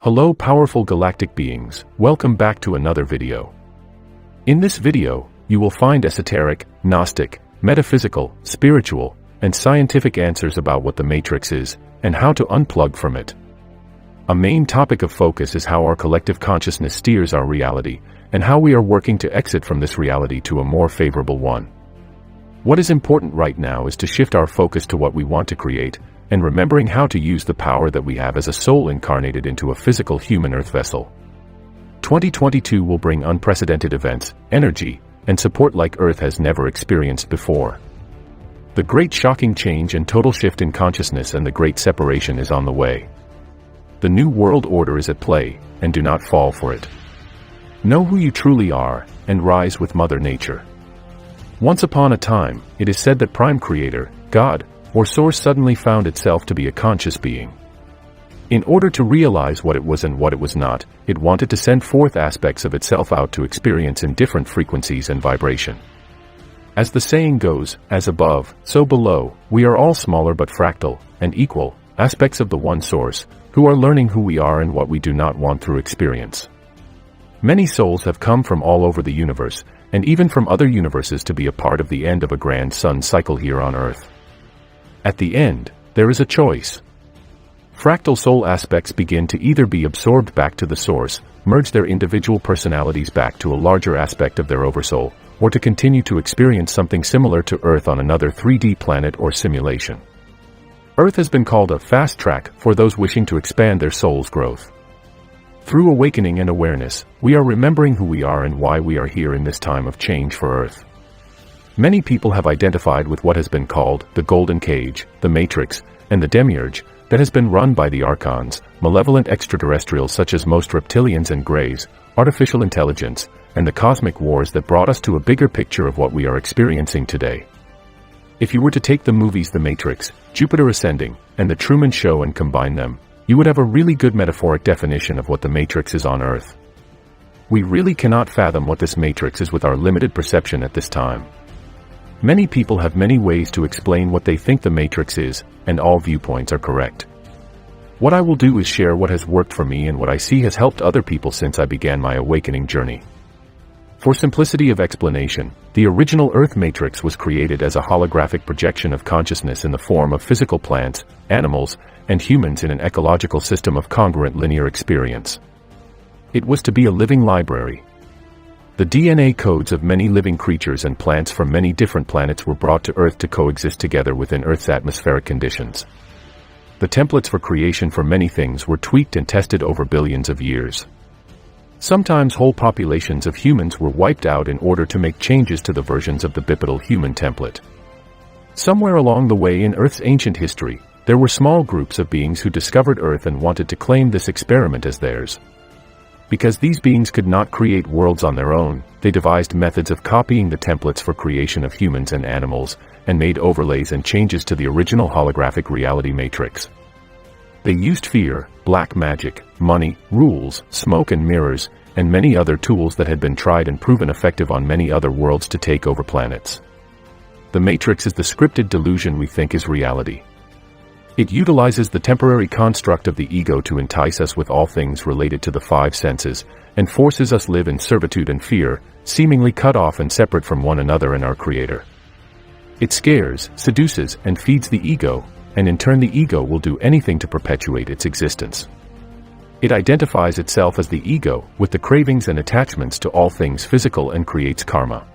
Hello powerful galactic beings, welcome back to another video. In this video, you will find esoteric, Gnostic, metaphysical, spiritual, and scientific answers about what the Matrix is, and how to unplug from it. A main topic of focus is how our collective consciousness steers our reality, and how we are working to exit from this reality to a more favorable one. What is important right now is to shift our focus to what we want to create, and remembering how to use the power that we have as a soul incarnated into a physical human earth vessel. 2022 will bring unprecedented events, energy, and support like Earth has never experienced before. The great shocking change and total shift in consciousness and the great separation is on the way. The new world order is at play, and do not fall for it. Know who you truly are, and rise with Mother Nature. Once upon a time, it is said that Prime Creator, God, or Source suddenly found itself to be a conscious being. In order to realize what it was and what it was not, it wanted to send forth aspects of itself out to experience in different frequencies and vibration. As the saying goes, as above, so below, we are all smaller but fractal, and equal, aspects of the one Source, who are learning who we are and what we do not want through experience. Many souls have come from all over the universe, and even from other universes to be a part of the end of a grand sun cycle here on Earth. At the end, there is a choice. Fractal soul aspects begin to either be absorbed back to the Source, merge their individual personalities back to a larger aspect of their oversoul, or to continue to experience something similar to Earth on another 3D planet or simulation. Earth has been called a fast track for those wishing to expand their soul's growth. Through awakening and awareness, we are remembering who we are and why we are here in this time of change for Earth. Many people have identified with what has been called the Golden Cage, the Matrix, and the Demiurge, that has been run by the Archons, malevolent extraterrestrials such as most reptilians and greys, artificial intelligence, and the cosmic wars that brought us to a bigger picture of what we are experiencing today. If you were to take the movies The Matrix, Jupiter Ascending, and The Truman Show and combine them, you would have a really good metaphoric definition of what the Matrix is on Earth. We really cannot fathom what this Matrix is with our limited perception at this time. Many people have many ways to explain what they think the Matrix is, and all viewpoints are correct. What I will do is share what has worked for me and what I see has helped other people since I began my awakening journey. For simplicity of explanation, the original Earth Matrix was created as a holographic projection of consciousness in the form of physical plants, animals, and humans in an ecological system of congruent linear experience. It was to be a living library. The DNA codes of many living creatures and plants from many different planets were brought to Earth to coexist together within Earth's atmospheric conditions. The templates for creation for many things were tweaked and tested over billions of years. Sometimes whole populations of humans were wiped out in order to make changes to the versions of the bipedal human template. Somewhere along the way in Earth's ancient history, there were small groups of beings who discovered Earth and wanted to claim this experiment as theirs. Because these beings could not create worlds on their own, they devised methods of copying the templates for creation of humans and animals, and made overlays and changes to the original holographic reality matrix. They used fear, black magic, money, rules, smoke and mirrors, and many other tools that had been tried and proven effective on many other worlds to take over planets. The Matrix is the scripted delusion we think is reality. It utilizes the temporary construct of the ego to entice us with all things related to the five senses, and forces us live in servitude and fear, seemingly cut off and separate from one another and our Creator. It scares, seduces, and feeds the ego, and in turn the ego will do anything to perpetuate its existence. It identifies itself as the ego, with the cravings and attachments to all things physical and creates karma.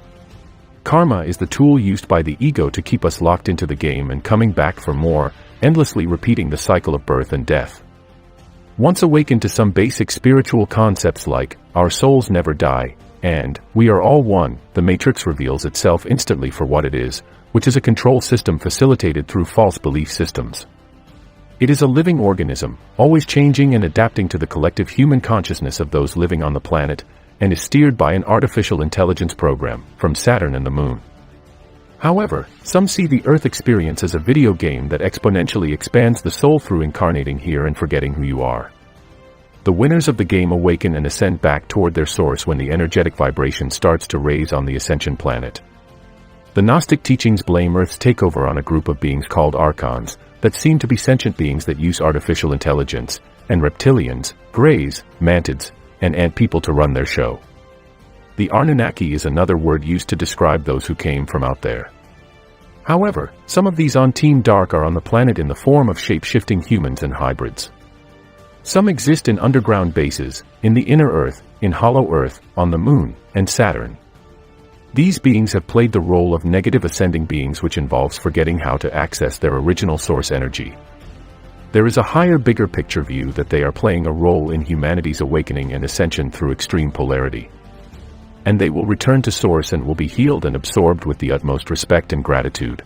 Karma is the tool used by the ego to keep us locked into the game and coming back for more, endlessly repeating the cycle of birth and death. Once awakened to some basic spiritual concepts like, our souls never die, and, we are all one, the Matrix reveals itself instantly for what it is, which is a control system facilitated through false belief systems. It is a living organism, always changing and adapting to the collective human consciousness of those living on the planet, and is steered by an artificial intelligence program, from Saturn and the Moon. However, some see the Earth experience as a video game that exponentially expands the soul through incarnating here and forgetting who you are. The winners of the game awaken and ascend back toward their source when the energetic vibration starts to raise on the Ascension planet. The Gnostic teachings blame Earth's takeover on a group of beings called Archons, that seem to be sentient beings that use artificial intelligence, and reptilians, greys, mantids, and ant people to run their show. The Anunnaki is another word used to describe those who came from out there. However, some of these on Team Dark are on the planet in the form of shape-shifting humans and hybrids. Some exist in underground bases, in the inner Earth, in Hollow Earth, on the Moon, and Saturn. These beings have played the role of negative ascending beings, which involves forgetting how to access their original source energy. There is a higher, bigger picture view that they are playing a role in humanity's awakening and ascension through extreme polarity. And they will return to source and will be healed and absorbed with the utmost respect and gratitude.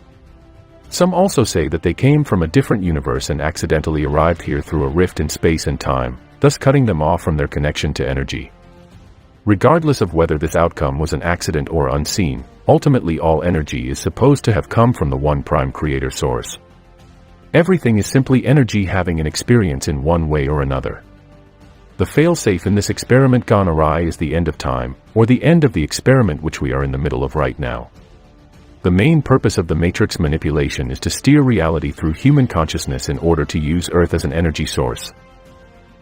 Some also say that they came from a different universe and accidentally arrived here through a rift in space and time, thus cutting them off from their connection to energy. Regardless of whether this outcome was an accident or unseen, ultimately all energy is supposed to have come from the one prime creator source. Everything is simply energy having an experience in one way or another. The failsafe in this experiment gone awry is the end of time, or the end of the experiment which we are in the middle of right now. The main purpose of the Matrix manipulation is to steer reality through human consciousness in order to use Earth as an energy source.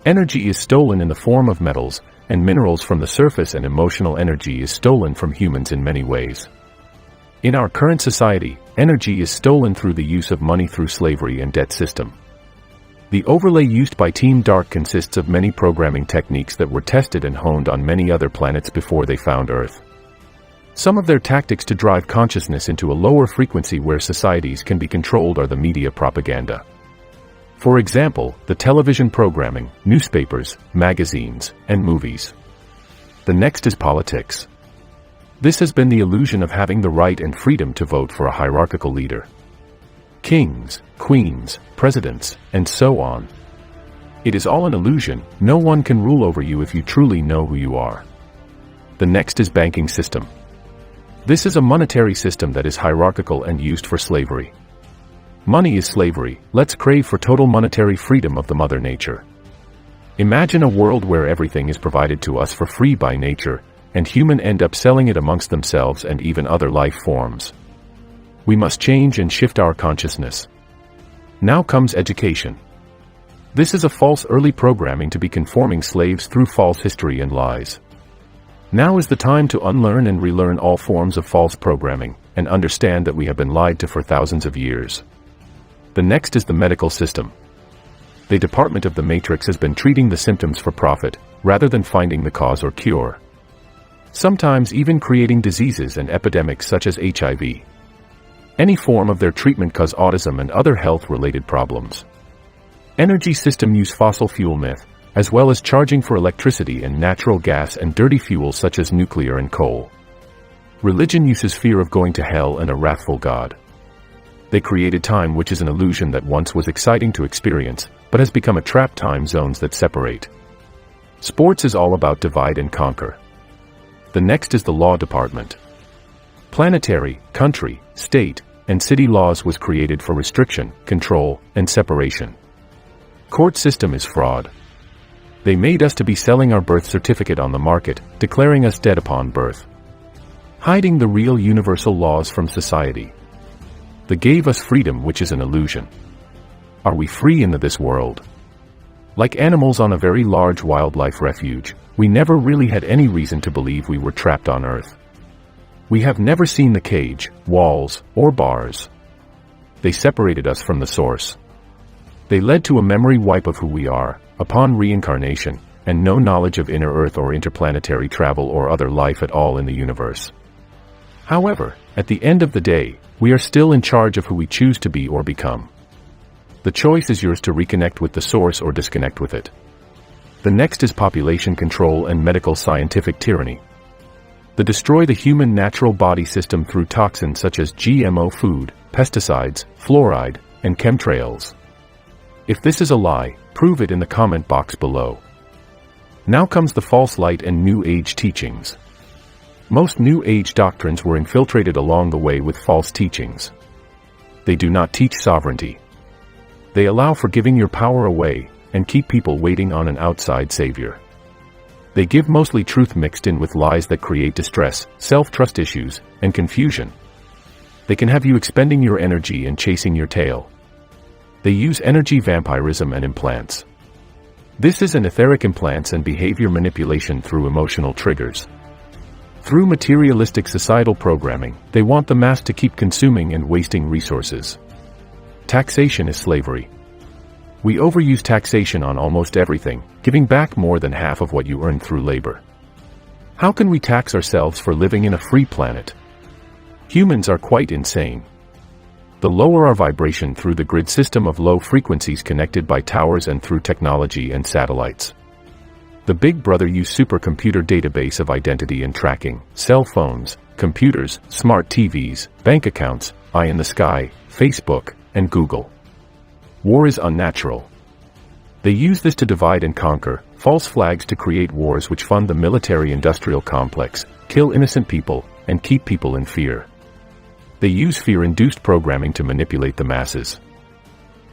Energy is stolen in the form of metals and minerals from the surface, and emotional energy is stolen from humans in many ways. In our current society, energy is stolen through the use of money through slavery and debt system. The overlay used by Team Dark consists of many programming techniques that were tested and honed on many other planets before they found Earth. Some of their tactics to drive consciousness into a lower frequency where societies can be controlled are the media propaganda. For example, the television programming, newspapers, magazines, and movies. The next is politics. This has been the illusion of having the right and freedom to vote for a hierarchical leader. Kings, queens, presidents, and so on. It is all an illusion. No one can rule over you if you truly know who you are. The next is banking system. This is a monetary system that is hierarchical and used for slavery. Money is slavery. Let's crave for total monetary freedom of the Mother Nature. Imagine a world where everything is provided to us for free by nature, and humans end up selling it amongst themselves and even other life forms. We must change and shift our consciousness. Now comes education. This is a false early programming to be conforming slaves through false history and lies. Now is the time to unlearn and relearn all forms of false programming, and understand that we have been lied to for thousands of years. The next is the medical system. The department of the Matrix has been treating the symptoms for profit, rather than finding the cause or cure. Sometimes even creating diseases and epidemics such as HIV. Any form of their treatment cause autism and other health-related problems. Energy system use fossil fuel myth, as well as charging for electricity and natural gas and dirty fuels such as nuclear and coal. Religion uses fear of going to hell and a wrathful God. They created time, which is an illusion that once was exciting to experience, but has become a trapped time zones that separate. Sports is all about divide and conquer. The next is the law department. Planetary, country, state, and city laws was created for restriction, control, and separation. Court system is fraud. They made us to be selling our birth certificate on the market, declaring us dead upon birth. Hiding the real universal laws from society. They gave us freedom, which is an illusion. Are we free in this world? Like animals on a very large wildlife refuge, we never really had any reason to believe we were trapped on Earth. We have never seen the cage, walls, or bars. They separated us from the source. They led to a memory wipe of who we are, upon reincarnation, and no knowledge of inner Earth or interplanetary travel or other life at all in the universe. However, at the end of the day, we are still in charge of who we choose to be or become. The choice is yours to reconnect with the source or disconnect with it. The next is population control and medical scientific tyranny. They destroy the human natural body system through toxins such as GMO food, pesticides, fluoride, and chemtrails. If this is a lie, prove it in the comment box below. Now comes the false light and New Age teachings. Most New Age doctrines were infiltrated along the way with false teachings. They do not teach sovereignty. They allow for giving your power away, and keep people waiting on an outside savior. They give mostly truth mixed in with lies that create distress, self-trust issues, and confusion. They can have you expending your energy and chasing your tail. They use energy vampirism and implants. This is an etheric implants and behavior manipulation through emotional triggers. Through materialistic societal programming, they want the mass to keep consuming and wasting resources. Taxation is slavery. We overuse taxation on almost everything, giving back more than half of what you earn through labor. How can we tax ourselves for living in a free planet? Humans are quite insane. The lower our vibration through the grid system of low frequencies connected by towers and through technology and satellites. The Big Brother use supercomputer database of identity and tracking, cell phones, computers, smart TVs, bank accounts, eye in the sky, Facebook, and Google. War is unnatural. They use this to divide and conquer, false flags to create wars which fund the military-industrial complex, kill innocent people, and keep people in fear. They use fear-induced programming to manipulate the masses.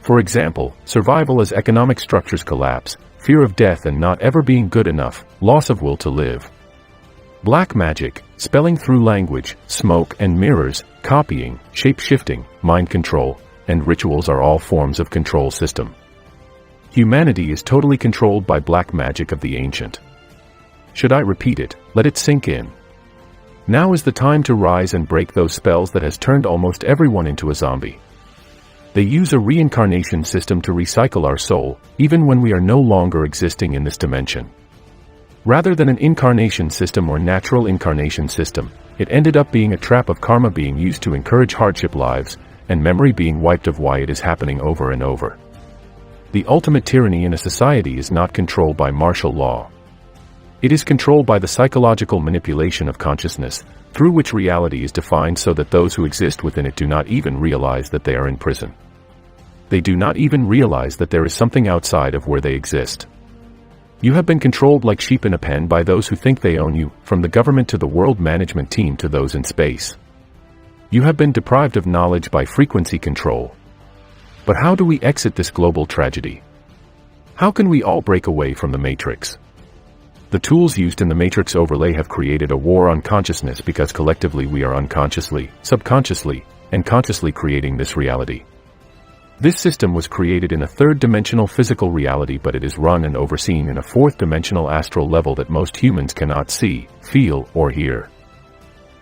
For example, survival as economic structures collapse, fear of death and not ever being good enough, loss of will to live. Black magic, spelling through language, smoke and mirrors, copying, shape-shifting, mind control, and rituals are all forms of control system. Humanity is totally controlled by black magic of the ancient. Should I repeat it? Let it sink in. Now is the time to rise and break those spells that has turned almost everyone into a zombie. They use a reincarnation system to recycle our soul, even when we are no longer existing in this dimension. Rather than an incarnation system or natural incarnation system, it ended up being a trap of karma being used to encourage hardship lives, and memory being wiped of why it is happening over and over. The ultimate tyranny in a society is not controlled by martial law. It is controlled by the psychological manipulation of consciousness, through which reality is defined so that those who exist within it do not even realize that they are in prison. They do not even realize that there is something outside of where they exist. You have been controlled like sheep in a pen by those who think they own you, from the government to the world management team to those in space. You have been deprived of knowledge by frequency control. But how do we exit this global tragedy? How can we all break away from the Matrix? The tools used in the Matrix overlay have created a war on consciousness because collectively we are unconsciously, subconsciously, and consciously creating this reality. This system was created in a third-dimensional physical reality, but it is run and overseen in a fourth-dimensional astral level that most humans cannot see, feel, or hear.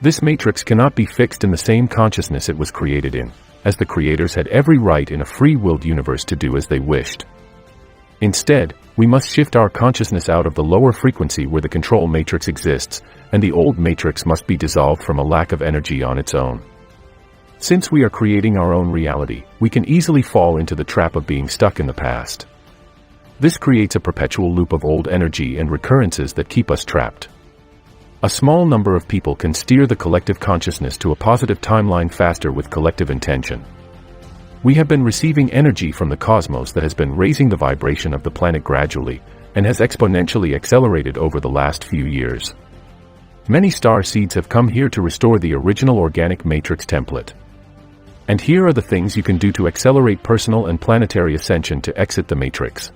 This Matrix cannot be fixed in the same consciousness it was created in, as the creators had every right in a free-willed universe to do as they wished. Instead, we must shift our consciousness out of the lower frequency where the control matrix exists, and the old matrix must be dissolved from a lack of energy on its own. Since we are creating our own reality, we can easily fall into the trap of being stuck in the past. This creates a perpetual loop of old energy and recurrences that keep us trapped. A small number of people can steer the collective consciousness to a positive timeline faster with collective intention. We have been receiving energy from the cosmos that has been raising the vibration of the planet gradually, and has exponentially accelerated over the last few years. Many star seeds have come here to restore the original organic matrix template. And here are the things you can do to accelerate personal and planetary ascension to exit the matrix.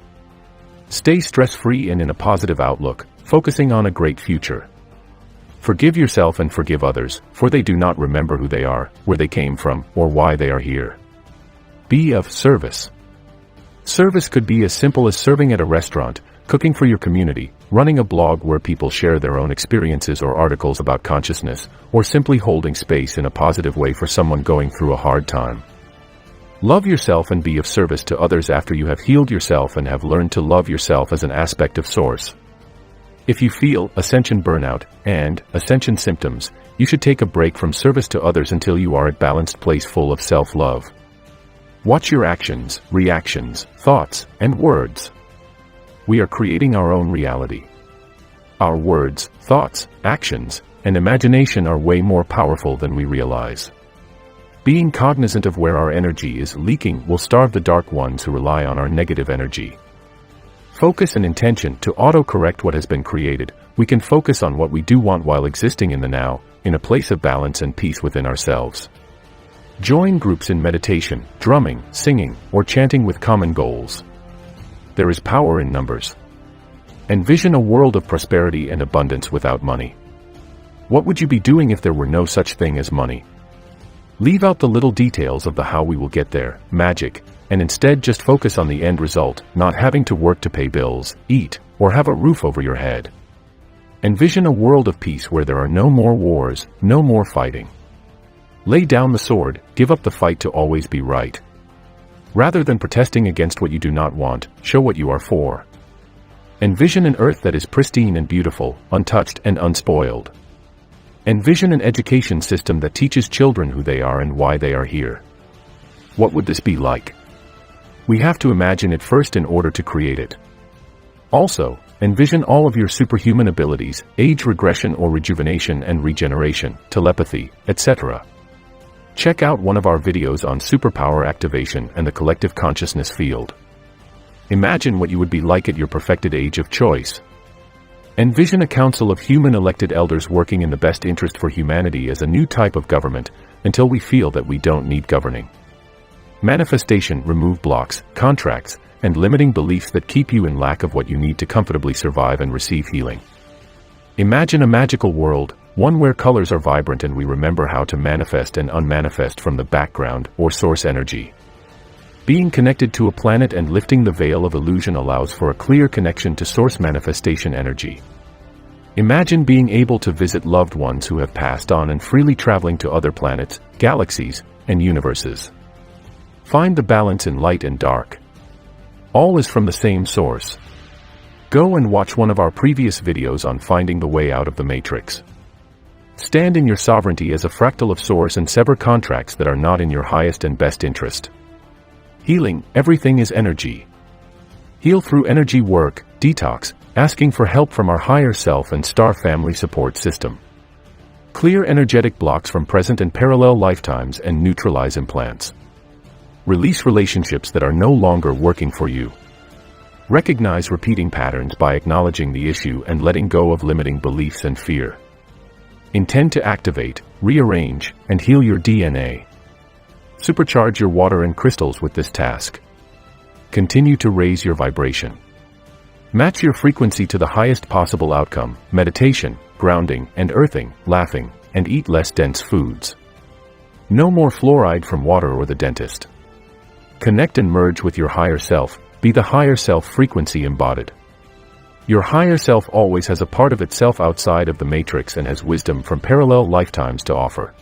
Stay stress-free and in a positive outlook, focusing on a great future. Forgive yourself and forgive others, for they do not remember who they are, where they came from, or why they are here. Be of service. Service could be as simple as serving at a restaurant, cooking for your community, running a blog where people share their own experiences or articles about consciousness, or simply holding space in a positive way for someone going through a hard time. Love yourself and be of service to others after you have healed yourself and have learned to love yourself as an aspect of Source. If you feel ascension burnout and ascension symptoms, you should take a break from service to others until you are at a balanced place full of self-love. Watch your actions, reactions, thoughts, and words. We are creating our own reality. Our words, thoughts, actions, and imagination are way more powerful than we realize. Being cognizant of where our energy is leaking will starve the dark ones who rely on our negative energy. Focus and intention to auto-correct what has been created. We can focus on what we do want while existing in the now, in a place of balance and peace within ourselves. Join groups in meditation, drumming, singing, or chanting with common goals. There is power in numbers. Envision a world of prosperity and abundance without money. What would you be doing if there were no such thing as money? Leave out the little details of the how we will get there, magic, and instead just focus on the end result, not having to work to pay bills, eat, or have a roof over your head. Envision a world of peace where there are no more wars, no more fighting. Lay down the sword, give up the fight to always be right. Rather than protesting against what you do not want, show what you are for. Envision an earth that is pristine and beautiful, untouched and unspoiled. Envision an education system that teaches children who they are and why they are here. What would this be like? We have to imagine it first in order to create it. Also, envision all of your superhuman abilities, age regression or rejuvenation and regeneration, telepathy, etc. Check out one of our videos on superpower activation and the collective consciousness field. Imagine what you would be like at your perfected age of choice. Envision a council of human elected elders working in the best interest for humanity as a new type of government, until we feel that we don't need governing. Manifestation, remove blocks, contracts, and limiting beliefs that keep you in lack of what you need to comfortably survive and receive healing. Imagine a magical world, one where colors are vibrant and we remember how to manifest and unmanifest from the background or source energy. Being connected to a planet and lifting the veil of illusion allows for a clear connection to source manifestation energy. Imagine being able to visit loved ones who have passed on and freely traveling to other planets, galaxies, and universes. Find the balance in light and dark. All is from the same source. Go and watch one of our previous videos on finding the way out of the matrix. Stand in your sovereignty as a fractal of source and sever contracts that are not in your highest and best interest. Healing, everything is energy. Heal through energy work, detox, asking for help from our higher self and star family support system. Clear energetic blocks from present and parallel lifetimes and neutralize implants. Release relationships that are no longer working for you. Recognize repeating patterns by acknowledging the issue and letting go of limiting beliefs and fear. Intend to activate, rearrange, and heal your DNA. Supercharge your water and crystals with this task. Continue to raise your vibration. Match your frequency to the highest possible outcome, meditation, grounding, and earthing, laughing, and eat less dense foods. No more fluoride from water or the dentist. Connect and merge with your higher self, be the higher self frequency embodied. Your higher self always has a part of itself outside of the matrix and has wisdom from parallel lifetimes to offer.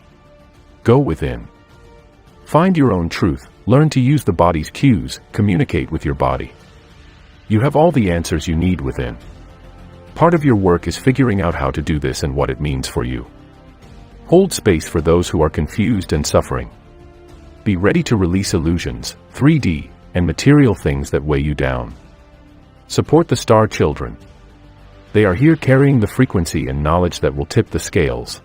Go within. Find your own truth, learn to use the body's cues, communicate with your body. You have all the answers you need within. Part of your work is figuring out how to do this and what it means for you. Hold space for those who are confused and suffering. Be ready to release illusions, 3D, and material things that weigh you down. Support the star children. They are here carrying the frequency and knowledge that will tip the scales.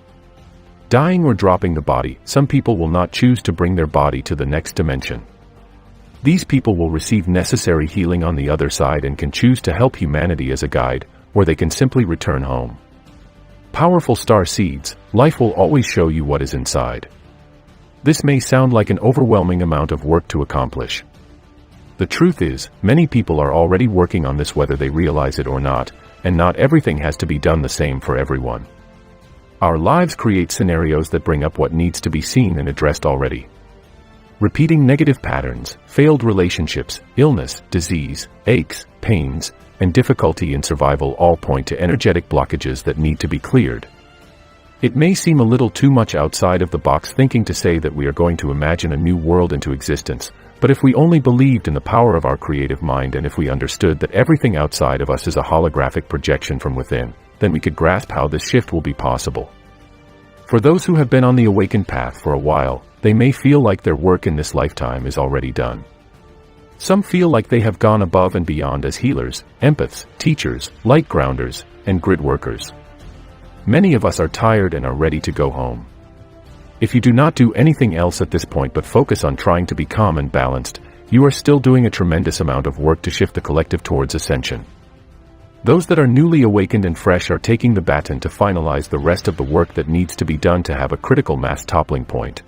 Dying or dropping the body, some people will not choose to bring their body to the next dimension. These people will receive necessary healing on the other side and can choose to help humanity as a guide, or they can simply return home. Powerful star seeds, life will always show you what is inside. This may sound like an overwhelming amount of work to accomplish. The truth is, many people are already working on this whether they realize it or not, and not everything has to be done the same for everyone. Our lives create scenarios that bring up what needs to be seen and addressed already. Repeating negative patterns, failed relationships, illness, disease, aches, pains, and difficulty in survival all point to energetic blockages that need to be cleared. It may seem a little too much outside of the box thinking to say that we are going to imagine a new world into existence, but if we only believed in the power of our creative mind and if we understood that everything outside of us is a holographic projection from within, then we could grasp how this shift will be possible. For those who have been on the awakened path for a while, they may feel like their work in this lifetime is already done. Some feel like they have gone above and beyond as healers, empaths, teachers, light grounders, and grid workers. Many of us are tired and are ready to go home. If you do not do anything else at this point but focus on trying to be calm and balanced, you are still doing a tremendous amount of work to shift the collective towards ascension. Those that are newly awakened and fresh are taking the baton to finalize the rest of the work that needs to be done to have a critical mass toppling point.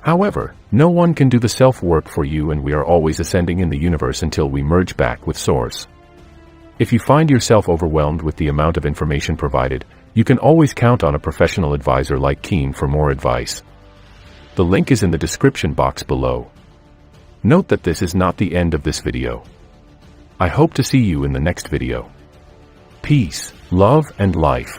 However, no one can do the self-work for you, and we are always ascending in the universe until we merge back with Source. If you find yourself overwhelmed with the amount of information provided, you can always count on a professional advisor like Keen for more advice. The link is in the description box below. Note that this is not the end of this video. I hope to see you in the next video. Peace, love, and life.